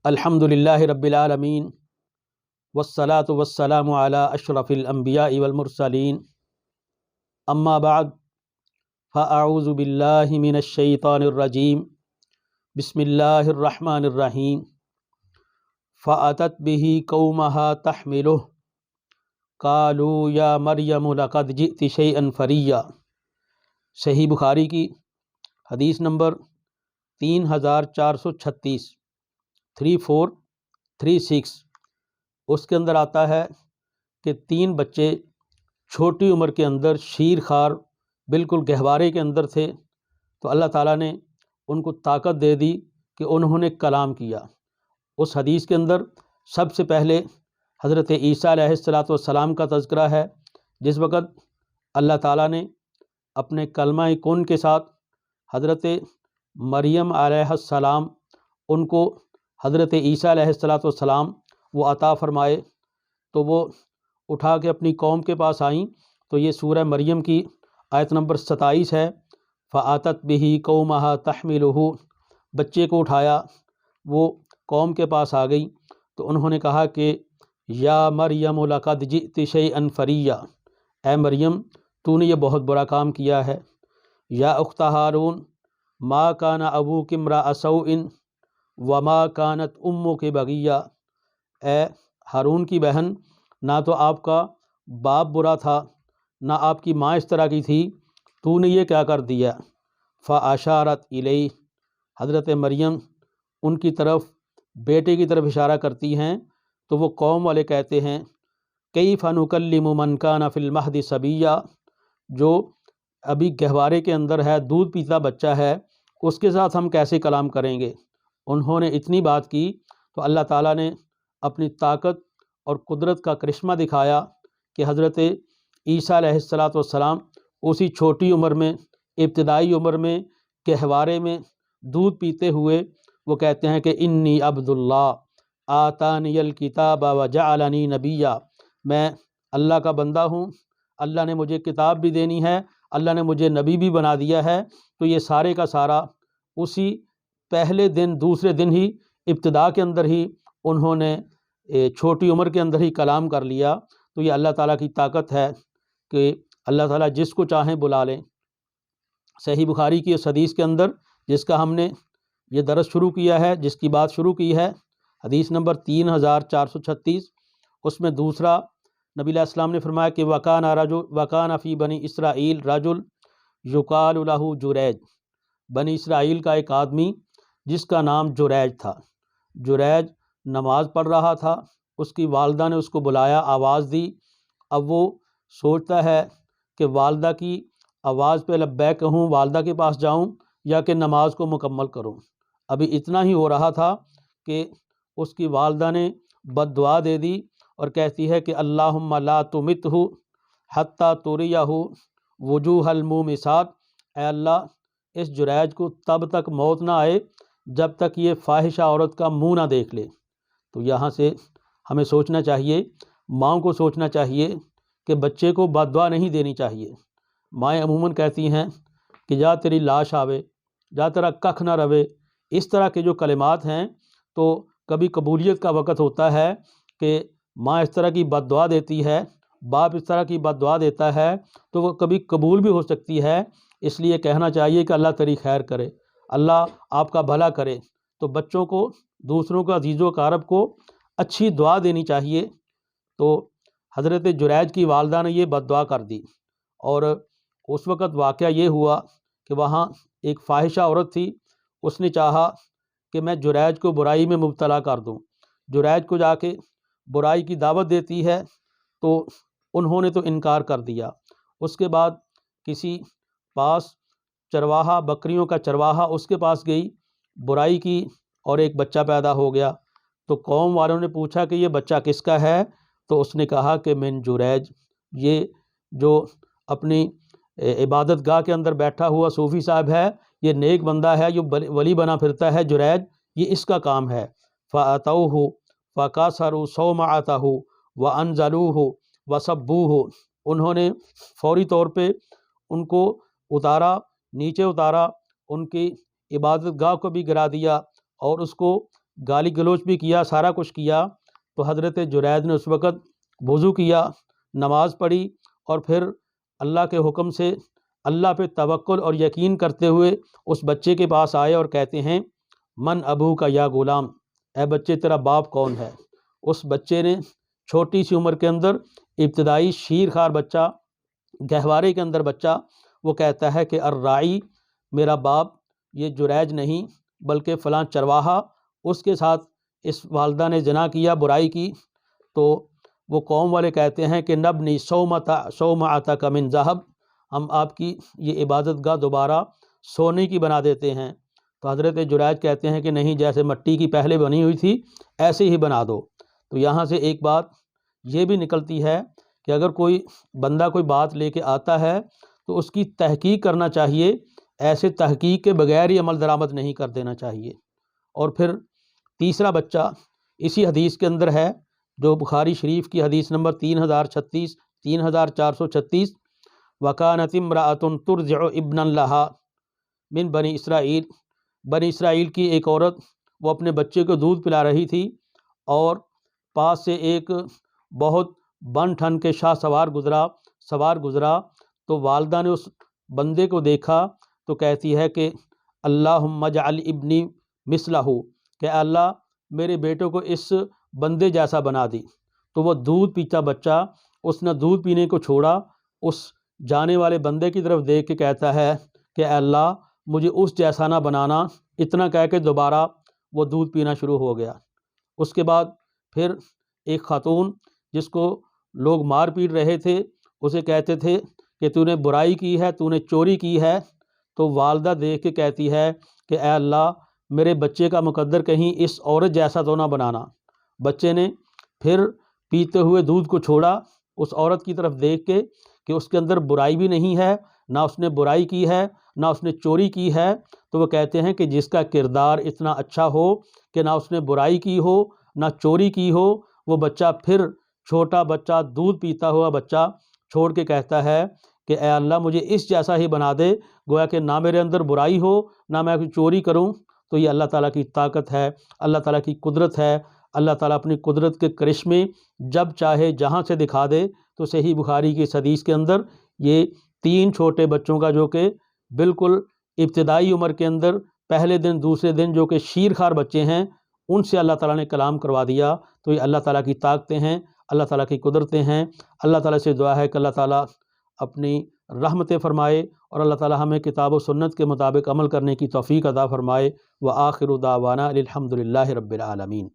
الحمد للہ رب العالمین والصلاة والسلام علی اشرف الانبیاء والمرسلین اما بعد فاعوذ باللہ من الشیطان الرجیم بسم اللہ الرحمن الرحیم فأتت به قومها تحملہ قالوا یا مریم لقد جئت شیئا فریا۔ صحیح بخاری کی حدیث نمبر 3436 3436 اس کے اندر آتا ہے کہ 3 بچے چھوٹی عمر کے اندر شیر خوار بالکل گہوارے کے اندر تھے، تو اللہ تعالیٰ نے ان کو طاقت دے دی کہ انہوں نے کلام کیا۔ اس حدیث کے اندر سب سے پہلے حضرت عیسیٰ علیہ السلام کا تذکرہ ہے، جس وقت اللہ تعالیٰ نے اپنے کلمہ کن کے ساتھ حضرت مریم علیہ السلام ان کو حضرت عیسیٰ علیہ السلام وہ عطا فرمائے، تو وہ اٹھا کے اپنی قوم کے پاس آئیں۔ تو یہ سورہ مریم کی آیت نمبر 27 ہے، فَآتَتْ بِهِ قَوْمَهَا تَحْمِلُهُ، بچے کو اٹھایا، وہ قوم کے پاس آ گئی، تو انہوں نے کہا کہ یا مریم لقد جئت شیئا فریا، اے مریم تو نے یہ بہت برا کام کیا ہے۔ یا اخت ہارون ما کان ابوک امرأ سوء وما کانت امک بغیہ، اے ہارون کی بہن نہ تو آپ کا باپ برا تھا نہ آپ کی ماں اس طرح کی تھی، تو نے یہ کیا کر دیا۔ فاشارت الیہ، حضرت مریم ان کی طرف بیٹے کی طرف اشارہ کرتی ہیں، تو وہ قوم والے کہتے ہیں کیف نکلم من کان فی المہد صبیہ، جو ابھی گہوارے کے اندر ہے، دودھ پیتا بچہ ہے، اس کے ساتھ ہم کیسے کلام کریں گے۔ انہوں نے اتنی بات کی تو اللہ تعالیٰ نے اپنی طاقت اور قدرت کا کرشمہ دکھایا کہ حضرت عیسیٰ علیہ السلام اسی چھوٹی عمر میں، ابتدائی عمر میں، گہوارے میں دودھ پیتے ہوئے وہ کہتے ہیں کہ انی عبد اللہ آتانی الکتاب وجعلنی نبیہ، میں اللہ کا بندہ ہوں، اللہ نے مجھے کتاب بھی دینی ہے، اللہ نے مجھے نبی بھی بنا دیا ہے۔ تو یہ سارے کا سارا اسی پہلے دن، دوسرے دن ہی، ابتدا کے اندر ہی انہوں نے چھوٹی عمر کے اندر ہی کلام کر لیا۔ تو یہ اللہ تعالیٰ کی طاقت ہے کہ اللہ تعالیٰ جس کو چاہیں بلا لیں۔ صحیح بخاری کی اس حدیث کے اندر جس کا ہم نے یہ درس شروع کیا ہے، جس کی بات شروع کی ہے، حدیث نمبر 3436، اس میں دوسرا نبی علیہ السلام نے فرمایا کہ وَكَانَ فِي بنی اسرائیل رجل یقال لہ جریج، بنی اسرائیل کا ایک آدمی جس کا نام جریج تھا۔ جریج نماز پڑھ رہا تھا، اس کی والدہ نے اس کو بلایا، آواز دی۔ اب وہ سوچتا ہے کہ والدہ کی آواز پہ لبیک کہوں، والدہ کے پاس جاؤں یا کہ نماز کو مکمل کروں۔ ابھی اتنا ہی ہو رہا تھا کہ اس کی والدہ نے بد دعا دے دی اور کہتی ہے کہ اللہم لا تمتہ حتی تریہ وجوہ المومسات، اے اللہ اس جریج کو تب تک موت نہ آئے جب تک یہ فاحشہ عورت کا منہ نہ دیکھ لے۔ تو یہاں سے ہمیں سوچنا چاہیے، ماں کو سوچنا چاہیے کہ بچے کو بد دعا نہیں دینی چاہیے۔ مائیں عموماً کہتی ہیں کہ جا تیری لاش آوے، جا تیرا ککھ نہ روے، اس طرح کے جو کلمات ہیں۔ تو کبھی قبولیت کا وقت ہوتا ہے کہ ماں اس طرح کی بد دعا دیتی ہے، باپ اس طرح کی بد دعا دیتا ہے، تو وہ کبھی قبول بھی ہو سکتی ہے۔ اس لیے کہنا چاہیے کہ اللہ تیری خیر کرے، اللہ آپ کا بھلا کرے۔ تو بچوں کو، دوسروں کا، عزیز و اقارب کو اچھی دعا دینی چاہیے۔ تو حضرت جریج کی والدہ نے یہ بد دعا کر دی، اور اس وقت واقعہ یہ ہوا کہ وہاں ایک فاحشہ عورت تھی، اس نے چاہا کہ میں جریج کو برائی میں مبتلا کر دوں، جریج کو جا کے برائی کی دعوت دیتی ہے، تو انہوں نے تو انکار کر دیا۔ اس کے بعد کسی پاس چرواہا، بکریوں کا چرواہا، اس کے پاس گئی، برائی کی، اور ایک بچہ پیدا ہو گیا۔ تو قوم والوں نے پوچھا کہ یہ بچہ کس کا ہے؟ تو اس نے کہا کہ من جریج، یہ جو اپنی عبادت گاہ کے اندر بیٹھا ہوا صوفی صاحب ہے، یہ نیک بندہ ہے، یہ ولی بنا پھرتا ہے، جریج، یہ اس کا کام ہے۔ فَأَتَوْهُ فَكَسَرُوا صَوْمَعَتَهُ وَأَنزَلُوهُ وَسَبُّوهُ، انہوں نے فوری طور پہ ان کو اتارا، نیچے اتارا، ان کی عبادت گاہ کو بھی گرا دیا، اور اس کو گالی گلوچ بھی کیا، سارا کچھ کیا، تو حضرت جرید نے اس وقت وضو کیا، نماز پڑھی، اور پھر اللہ کے حکم سے اللہ پہ توکل اور یقین کرتے ہوئے اس بچے کے پاس آئے اور کہتے ہیں من ابو کا یا غلام، اے بچے تیرا باپ کون ہے؟ اس بچے نے چھوٹی سی عمر کے اندر، ابتدائی شیر خوار بچہ، گہوارے کے اندر بچہ، وہ کہتا ہے کہ الراعی، میرا باپ یہ جریج نہیں بلکہ فلاں چرواہا، اس کے ساتھ اس والدہ نے زنا کیا، برائی کی۔ تو وہ قوم والے کہتے ہیں کہ نبنی صومعتک من ذہب، ہم آپ کی یہ عبادت گاہ دوبارہ سونے کی بنا دیتے ہیں۔ تو حضرت جریج کہتے ہیں کہ نہیں، جیسے مٹی کی پہلے بنی ہوئی تھی ایسے ہی بنا دو۔ تو یہاں سے ایک بات یہ بھی نکلتی ہے کہ اگر کوئی بندہ کوئی بات لے کے آتا ہے تو اس کی تحقیق کرنا چاہیے، ایسے تحقیق کے بغیر ہی عمل درآمد نہیں کر دینا چاہیے۔ اور پھر تیسرا بچہ اسی حدیث کے اندر ہے، جو بخاری شریف کی حدیث نمبر 3036 3436، وَكَانَتِ امْرَأَةٌ تُرْضِعُ ابْنًا لَهَا من بنی اسرائیل، بنی اسرائیل کی ایک عورت وہ اپنے بچے کو دودھ پلا رہی تھی، اور پاس سے ایک بہت بن ٹھن کے شاہ سوار گزرا، تو والدہ نے اس بندے کو دیکھا تو کہتی ہے کہ اللہم اجعل ابنی مثلہ، کہ اللہ میرے بیٹے کو اس بندے جیسا بنا دی۔ تو وہ دودھ پیتا بچہ، اس نے دودھ پینے کو چھوڑا، اس جانے والے بندے کی طرف دیکھ کے کہتا ہے کہ اے اللہ مجھے اس جیسا نہ بنانا، اتنا کہہ کے دوبارہ وہ دودھ پینا شروع ہو گیا۔ اس کے بعد پھر ایک خاتون جس کو لوگ مار پیٹ رہے تھے، اسے کہتے تھے کہ تو نے برائی کی ہے، تو نے چوری کی ہے، تو والدہ دیکھ کے کہتی ہے کہ اے اللہ میرے بچے کا مقدر کہیں اس عورت جیسا تو نہ بنانا۔ بچے نے پھر پیتے ہوئے دودھ کو چھوڑا، اس عورت کی طرف دیکھ کے کہ اس کے اندر برائی بھی نہیں ہے، نہ اس نے برائی کی ہے، نہ اس نے چوری کی ہے۔ تو وہ کہتے ہیں کہ جس کا کردار اتنا اچھا ہو کہ نہ اس نے برائی کی ہو نہ چوری کی ہو، وہ بچہ پھر چھوٹا بچہ، دودھ پیتا ہوا بچہ چھوڑ کے کہتا ہے کہ اے اللہ مجھے اس جیسا ہی بنا دے، گویا کہ نہ میرے اندر برائی ہو نہ میں کوئی چوری کروں۔ تو یہ اللہ تعالیٰ کی طاقت ہے، اللہ تعالیٰ کی قدرت ہے۔ اللہ تعالیٰ اپنی قدرت کے کرشمے جب چاہے جہاں سے دکھا دے۔ تو صحیح بخاری کی اس حدیث کے اندر یہ 3 چھوٹے بچوں کا، جو کہ بالکل ابتدائی عمر کے اندر پہلے دن دوسرے دن جو کہ شیر خوار بچے ہیں، ان سے اللہ تعالیٰ نے کلام کروا دیا۔ تو یہ اللہ تعالیٰ کی طاقتیں ہیں، اللہ تعالیٰ کی قدرتیں ہیں۔ اللہ تعالیٰ سے دعا ہے کہ اللہ تعالیٰ اپنی رحمتیں فرمائے، اور اللہ تعالیٰ ہمیں کتاب و سنت کے مطابق عمل کرنے کی توفیق عطا فرمائے۔ وآخر دعوانا الحمد للہ رب العالمین۔